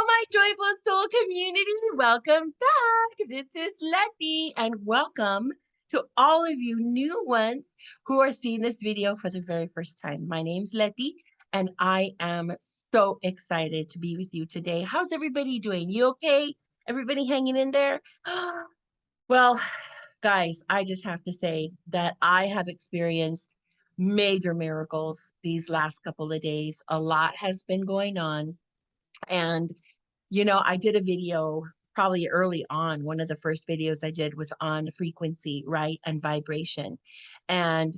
my joyful soul community. Welcome back. This is Letty, and welcome to all of you new ones who are seeing this video for the very first time. My name's Letty, and I am so excited to be with you today. How's everybody doing? You okay? Everybody hanging in there? Well, guys, I just have to say that I have experienced major miracles these last couple of days. A lot has been going on. And, I did a video probably early on. One of the first videos I did was on frequency, right? And vibration. And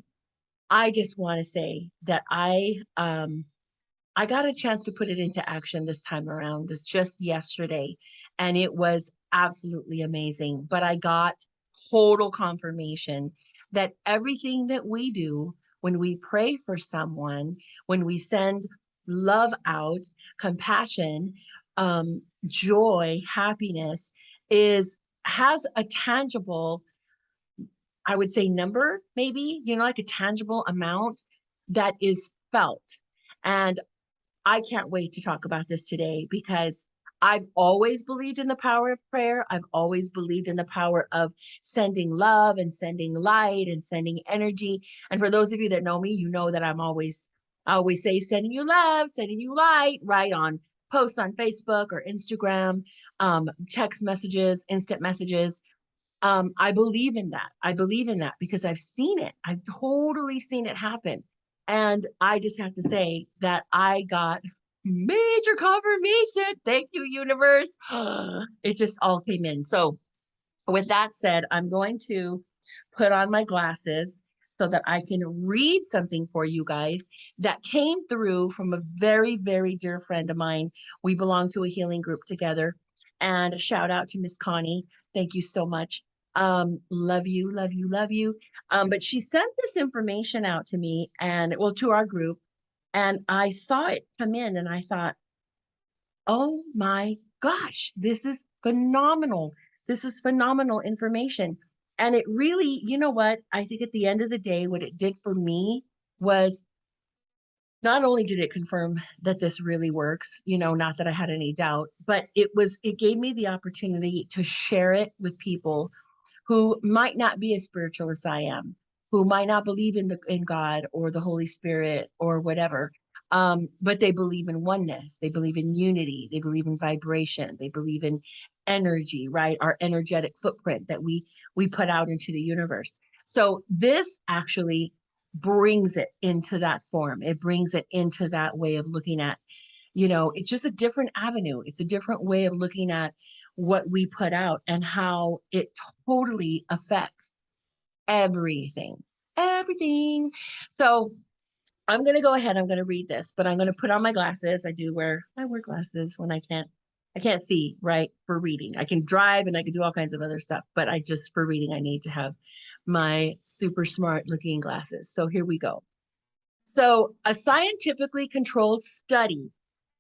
I just want to say that I got a chance to put it into action this time around, this just yesterday, and it was absolutely amazing. But I got total confirmation that everything that we do when we pray for someone, when we send love out, compassion, joy, happiness, is has a tangible, I would say, number, maybe, like a tangible amount that is felt. And I can't wait to talk about this today because I've always believed in the power of prayer. I've always believed in the power of sending love and sending light and sending energy. And for those of you that know me, you know that I always say sending you love, sending you light, right, on posts on Facebook or Instagram, text messages, instant messages. I believe in that. I believe in that because I've seen it. I've totally seen it happen. And I just have to say that I got major confirmation. Thank you, universe. It just all came in. So, with that said, I'm going to put on my glasses so that I can read something for you guys that came through from a very, very dear friend of mine. We belong to a healing group together. And a shout out to Miss Connie. Thank you so much. Love you, love you, love you. But she sent this information out to me and well, to our group. And I saw it come in and I thought, oh my gosh, this is phenomenal. This is phenomenal information. And it really, you know what? I think at the end of the day, what it did for me was not only did it confirm that this really works, not that I had any doubt, but it gave me the opportunity to share it with people who might not be as spiritual as I am, who might not believe in God or the Holy Spirit or whatever. But they believe in oneness, they believe in unity, they believe in vibration, they believe in energy, right? Our energetic footprint that we put out into the universe. So this actually brings it into that form. It brings it into that way of looking at, it's just a different avenue. It's a different way of looking at what we put out and how it totally affects everything, everything. So I'm going to go ahead. I'm going to read this, but I'm going to put on my glasses. I wear glasses when I can't see, right? For reading. I can drive and I can do all kinds of other stuff, but for reading, I need to have my super smart looking glasses. So here we go. So a scientifically controlled study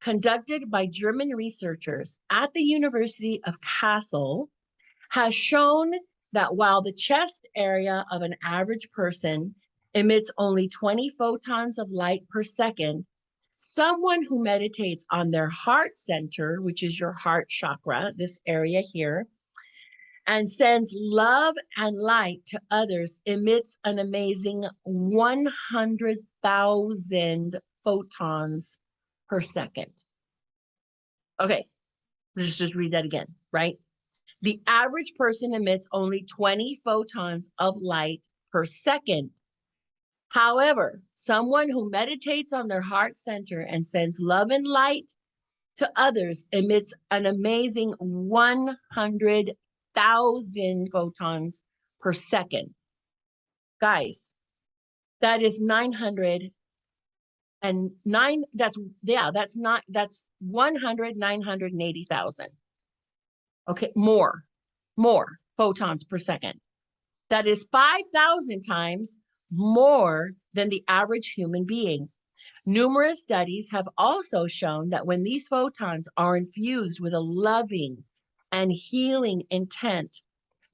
conducted by German researchers at the University of Kassel has shown that while the chest area of an average person emits only 20 photons of light per second, someone who meditates on their heart center, which is your heart chakra, this area here, and sends love and light to others emits an amazing 100,000 photons per second. Okay, let's just read that again, right? The average person emits only 20 photons of light per second. However, someone who meditates on their heart center and sends love and light to others emits an amazing 100,000 photons per second. Guys, that is 909. That's 980,000. Okay, more photons per second. That is 5,000 times more than the average human being. Numerous studies have also shown that when these photons are infused with a loving and healing intent,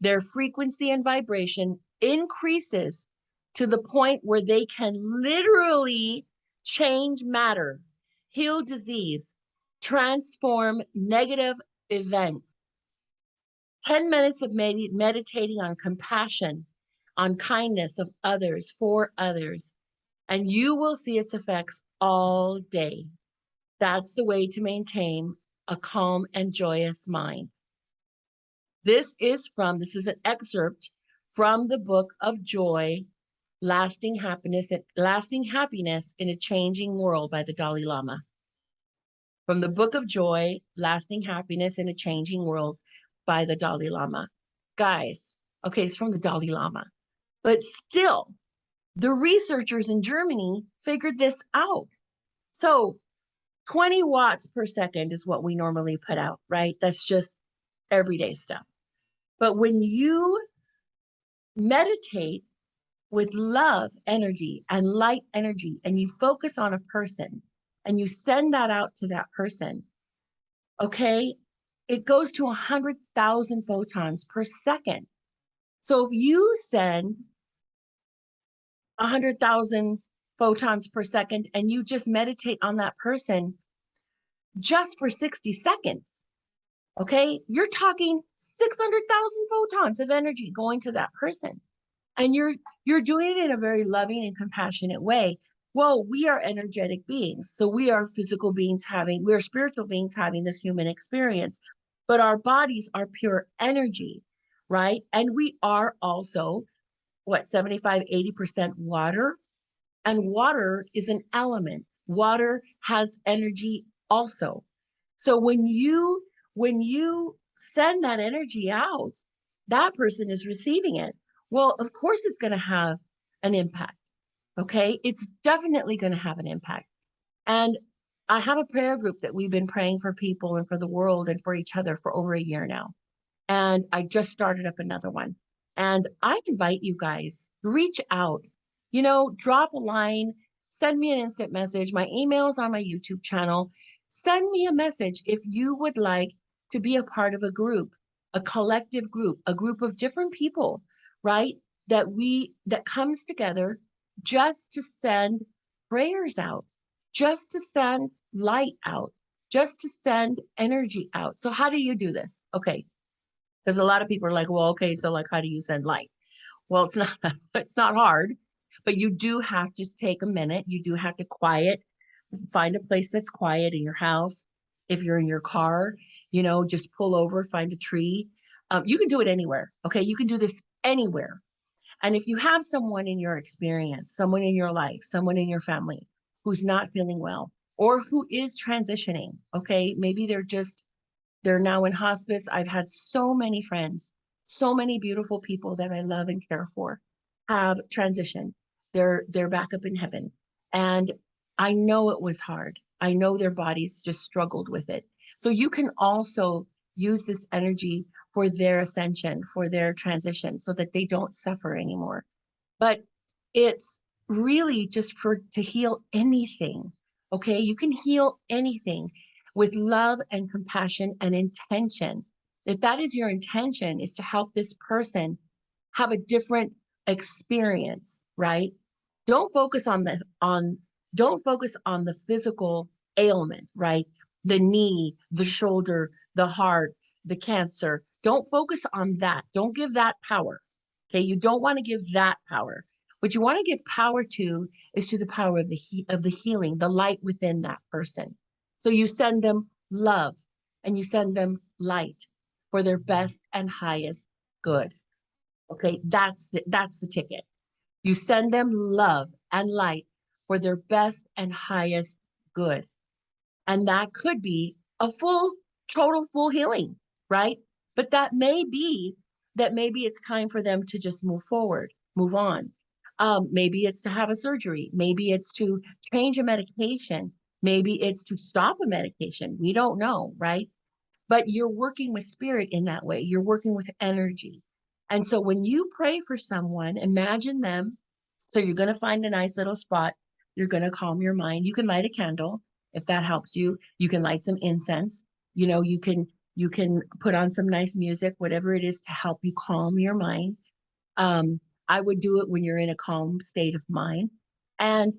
their frequency and vibration increases to the point where they can literally change matter, heal disease, transform negative events. 10 minutes of meditating on compassion, on kindness of others, for others, and you will see its effects all day. That's the way to maintain a calm and joyous mind. This is an excerpt from the book of Joy, Lasting Happiness in a Changing World by the Dalai Lama. From the book of Joy, Lasting Happiness in a Changing World by the Dalai Lama. Guys, okay, it's from the Dalai Lama. But still, the researchers in Germany figured this out. So 20 watts per second is what we normally put out, right? That's just everyday stuff. But when you meditate with love energy and light energy, and you focus on a person and you send that out to that person, okay, it goes to 100,000 photons per second. So if you send 100,000 photons per second and you just meditate on that person just for 60 seconds, okay, you're talking 600,000 photons of energy going to that person. And you're doing it in a very loving and compassionate way. Well, we are energetic beings. So we are physical beings we're spiritual beings having this human experience, but our bodies are pure energy, right? And we are also, 75, 80% water. And water is an element. Water has energy also. So when you send that energy out, that person is receiving it. Well, of course it's going to have an impact. Okay? It's definitely going to have an impact. And I have a prayer group that we've been praying for people and for the world and for each other for over a year now. And I just started up another one. And I invite you guys, reach out, drop a line, send me an instant message. My email's on my YouTube channel. Send me a message if you would like to be a part of a group, a collective group, a group of different people, right? That comes together just to send prayers out, just to send light out, just to send energy out. So how do you do this? Okay. Because a lot of people are like, well, okay, so like, how do you send light? Well, it's not hard, but you do have to take a minute. You do have to find a place that's quiet in your house. If you're in your car, just pull over, find a tree. You can do it anywhere. Okay. You can do this anywhere. And if you have someone in your experience, someone in your life, someone in your family who's not feeling well or who is transitioning, okay, maybe they're now in hospice. I've had so many friends, so many beautiful people that I love and care for have transitioned. They're back up in heaven. And I know it was hard. I know their bodies just struggled with it. So you can also use this energy for their ascension, for their transition, so that they don't suffer anymore. But it's really just to heal anything. Okay. You can heal anything with love and compassion and intention. If that is your intention, is to help this person have a different experience, right? Don't focus on the physical ailment, right? The knee, the shoulder, the heart, the cancer. Don't focus on that. Don't give that power. Okay, you don't want to give that power. What you want to give power to is to the power of the healing, the light within that person. So you send them love and you send them light for their best and highest good. Okay, that's the ticket. You send them love and light for their best and highest good. And that could be a total full healing, right? But maybe it's time for them to just move forward, move on. Maybe it's to have a surgery. Maybe it's to change a medication. Maybe it's to stop a medication. We don't know, right? But you're working with spirit in that way. You're working with energy. And so when you pray for someone, imagine them. So you're going to find a nice little spot. You're going to calm your mind. You can light a candle if that helps you. You can light some incense. You can put on some nice music, whatever it is to help you calm your mind. I would do it when you're in a calm state of mind, and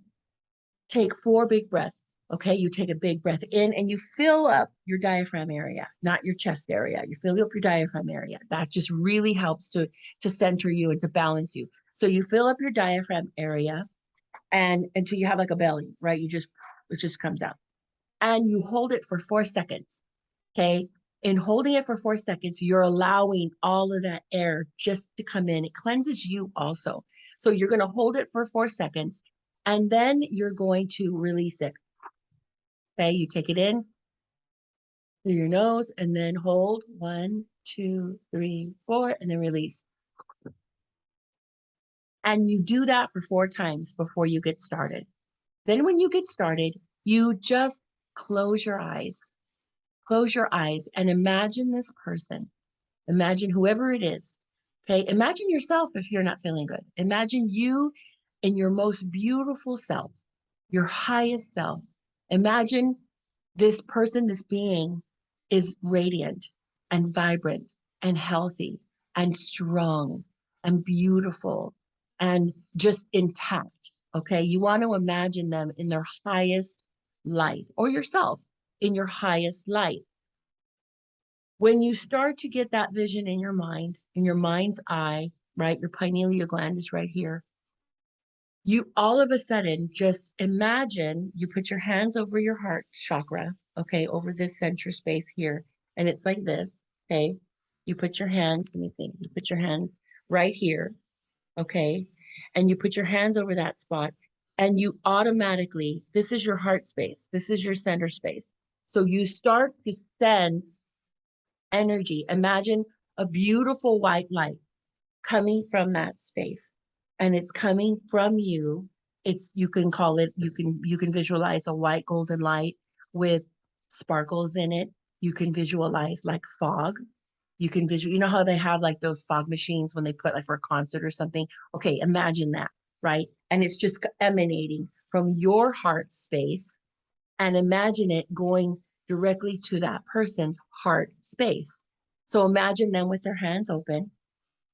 take 4 big breaths. Okay, you take a big breath in and you fill up your diaphragm area, not your chest area. You fill up your diaphragm area. That just really helps to center you and to balance you. So you fill up your diaphragm area and until you have like a belly, right? It just comes out. And you hold it for 4 seconds. Okay. In holding it for 4 seconds, you're allowing all of that air just to come in. It cleanses you also. So you're going to hold it for 4 seconds and then you're going to release it. Okay, you take it in through your nose and then hold 1, 2, 3, 4, and then release. And you do that for 4 times before you get started. Then when you get started, you just close your eyes. Close your eyes and imagine this person. Imagine whoever it is. Okay, imagine yourself if you're not feeling good. Imagine you in your most beautiful self, your highest self. Imagine this person, this being is radiant and vibrant and healthy and strong and beautiful and just intact. Okay, you want to imagine them in their highest light or yourself in your highest light. When you start to get that vision in your mind's eye, right? Your pineal gland is right here. You all of a sudden just imagine you put your hands over your heart chakra, okay, over this center space here. And it's like this, okay? You put your hands, let me think, you put your hands right here, okay? And you put your hands over that spot and you automatically, this is your heart space, this is your center space. So you start to send energy. Imagine a beautiful white light coming from that space and it's coming from you. It's, you can call it, you can visualize a white golden light with sparkles in it. You can visualize like fog. You can visual, you know how they have like those fog machines when they put like for a concert or something. Okay, imagine that, right? And it's just emanating from your heart space and imagine it going directly to that person's heart space. So imagine them with their hands open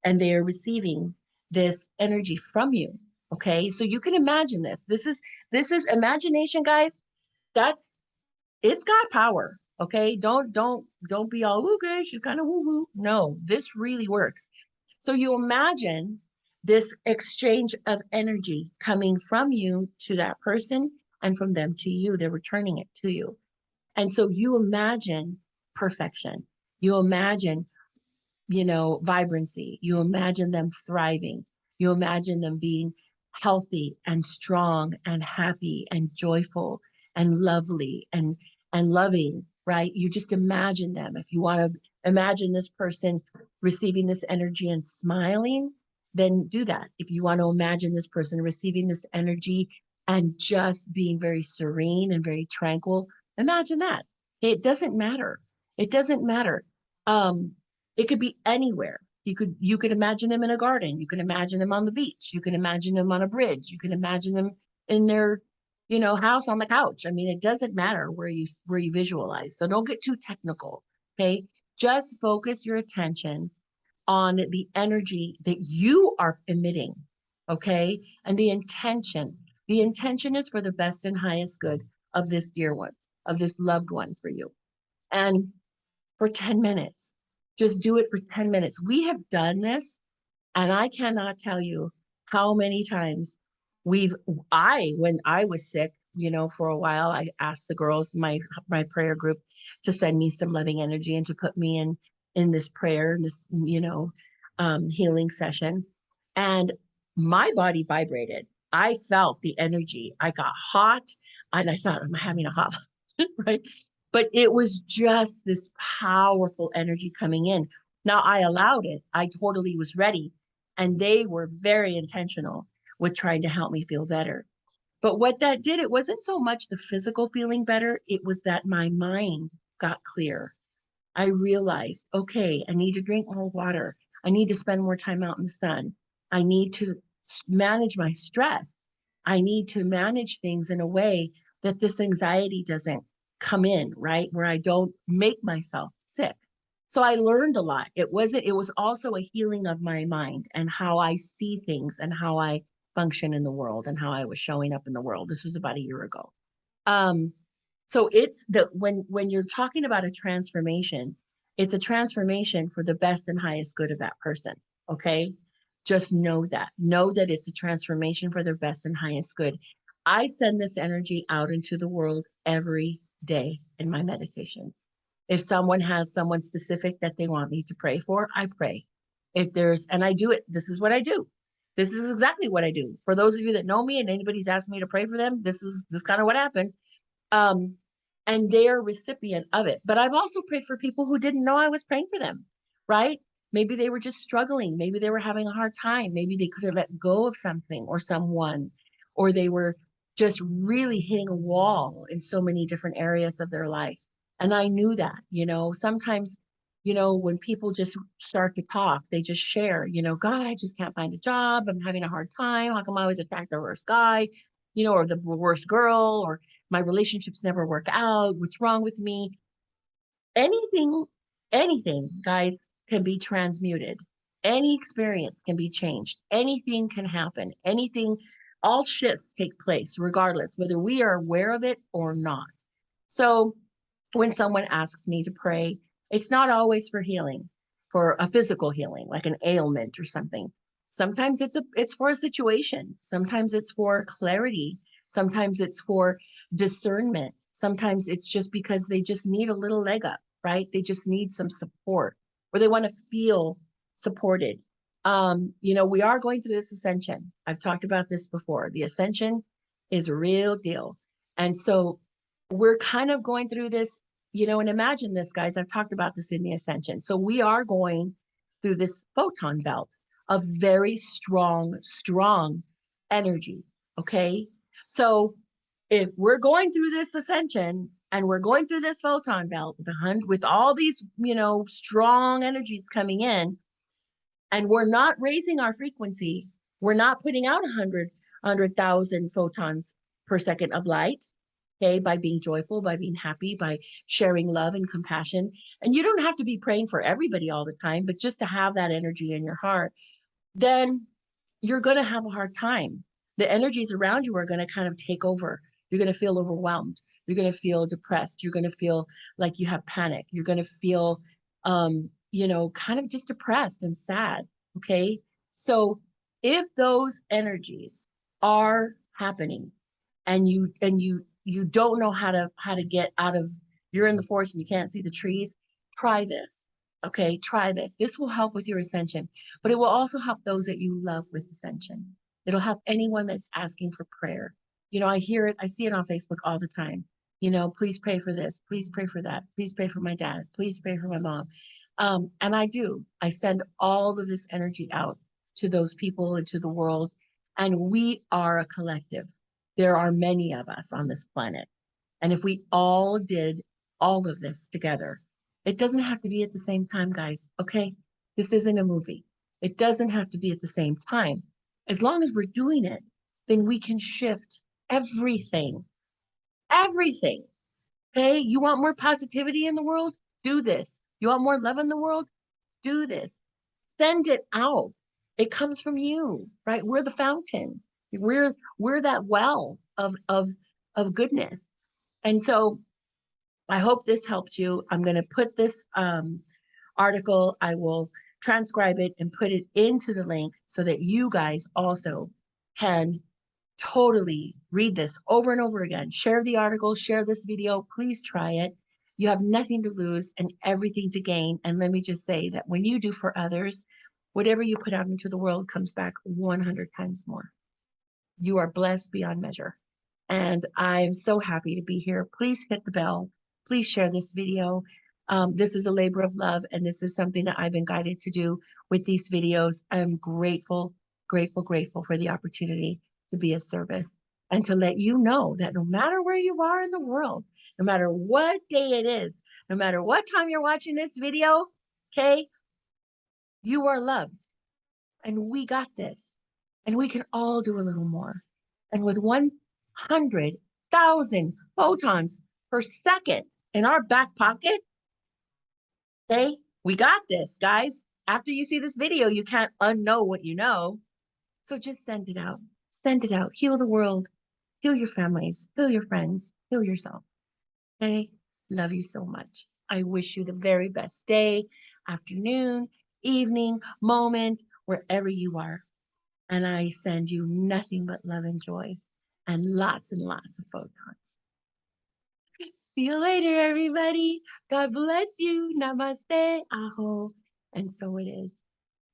and they are receiving this energy from you. Okay. So you can imagine this. This is imagination, guys. That's it's got power. Okay. Don't be all okay, she's kind of woo-woo. No, this really works. So you imagine this exchange of energy coming from you to that person and from them to you. They're returning it to you. And so you imagine perfection. You imagine, vibrancy. You imagine them thriving. You imagine them being healthy and strong and happy and joyful and lovely and loving, right? You just imagine them. If you want to imagine this person receiving this energy and smiling, then do that. If you want to imagine this person receiving this energy and just being very serene and very tranquil, imagine that. It doesn't matter. It doesn't matter. Um, it could be anywhere. You could imagine them in a garden. You can imagine them on the beach. You can imagine them on a bridge. You can imagine them in their, house on the couch. I mean, it doesn't matter where you visualize. So don't get too technical. Okay. Just focus your attention on the energy that you are emitting. Okay. And the intention. The intention is for the best and highest good of this dear one, of this loved one for you. And for 10 minutes. Just do it for 10 minutes. We have done this, and I cannot tell you how many times when I was sick, for a while, I asked the girls, my prayer group, to send me some loving energy and to put me in this prayer, this, healing session. And my body vibrated. I felt the energy. I got hot and I thought, I'm having a hot, right? But it was just this powerful energy coming in. Now I allowed it. I totally was ready. And they were very intentional with trying to help me feel better. But what that did, it wasn't so much the physical feeling better, it was that my mind got clear. I realized, okay, I need to drink more water. I need to spend more time out in the sun. I need to manage my stress. I need to manage things in a way that this anxiety doesn't come in, right? Where I don't make myself sick. So I learned a lot. It was also a healing of my mind and how I see things and how I function in the world and how I was showing up in the world. This was about a year ago. So it's the when you're talking about a transformation, it's a transformation for the best and highest good of that person. Okay. Just know that. Know that it's a transformation for their best and highest good. I send this energy out into the world every day in my meditations. If someone has someone specific that they want me to pray for, I pray. If there's, and I do it, this is what I do. This is exactly what I do. For those of you that know me and anybody's asked me to pray for them, this kind of what happens. Um, and they're recipient of it. But I've also prayed for people who didn't know I was praying for them, right? Maybe they were just struggling. Maybe they were having a hard time. Maybe they could have let go of something or someone, or they were just really hitting a wall in so many different areas of their life. And I knew that, sometimes, when people just start to talk, they just share, God, I just can't find a job. I'm having a hard time. How come I always attract the worst guy, or the worst girl, or my relationships never work out. What's wrong with me? Anything, anything, guys, can be transmuted. Any experience can be changed. Anything can happen. Anything, all shifts take place, regardless, whether we are aware of it or not. So when someone asks me to pray, it's not always for healing, for a physical healing, like an ailment or something. Sometimes it's for a situation. Sometimes it's for clarity. Sometimes it's for discernment. Sometimes it's just because they just need a little leg up, right? They just need some support, or they want to feel supported. We are going through this ascension. I've talked about this before. The ascension is a real deal. And so we're kind of going through this, and imagine this, guys. I've talked about this in the ascension. So we are going through this photon belt of very strong energy. Okay. So if we're going through this ascension and we're going through this photon belt with all these, strong energies coming in, and we're not raising our frequency, we're not putting out 100,000 photons per second of light, okay, by being joyful, by being happy, by sharing love and compassion. And you don't have to be praying for everybody all the time, but just to have that energy in your heart, then you're going to have a hard time. The energies around you are going to kind of take over. You're going to feel overwhelmed. You're going to feel depressed. You're going to feel like you have panic. You're going to feel, kind of just depressed and sad. Okay. So if those energies are happening and you don't know how to get out of, you're in the forest and you can't see the trees, try this. Okay, try this. This will help with your ascension, but it will also help those that you love with ascension. It'll help anyone that's asking for prayer. I hear it, I see it on Facebook all the time. Please pray for this, please pray for that, please pray for my dad, please pray for my mom. And I do. I send all of this energy out to those people and to the world. And we are a collective. There are many of us on this planet. And if we all did all of this together, it doesn't have to be at the same time, guys. Okay. This isn't a movie. It doesn't have to be at the same time. As long as we're doing it, then we can shift everything. Everything. Okay. You want more positivity in the world? Do this. You want more love in the world? Do this. Send it out. It comes from you, right? We're the fountain. We're that well of goodness. And so I hope this helped you. I'm going to put this article, I will transcribe it and put it into the link so that you guys also can totally read this over and over again. Share the article, share this video. Please try it. You have nothing to lose and everything to gain. And let me just say that when you do for others, whatever you put out into the world comes back 100 times more. You are blessed beyond measure. And I'm so happy to be here. Please hit the bell. Please share this video. This is a labor of love, and this is something that I've been guided to do with these videos. I'm grateful, grateful, grateful for the opportunity to be of service and to let you know that no matter where you are in the world, no matter what day it is, no matter what time you're watching this video, okay, you are loved and we got this. And we can all do a little more. And with 100,000 photons per second in our back pocket, okay, we got this, guys. After you see this video, you can't unknow what you know. So just send it out. Send it out. Heal the world. Heal your families. Heal your friends. Heal yourself. Okay? Love you so much. I wish you the very best day, afternoon, evening, moment, wherever you are. And I send you nothing but love and joy and lots of photons. See you later, everybody. God bless you. Namaste. Aho. And so it is.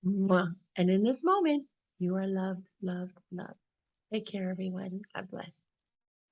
Mwah. And in this moment, you are loved, loved, loved. Take care, everyone. God bless.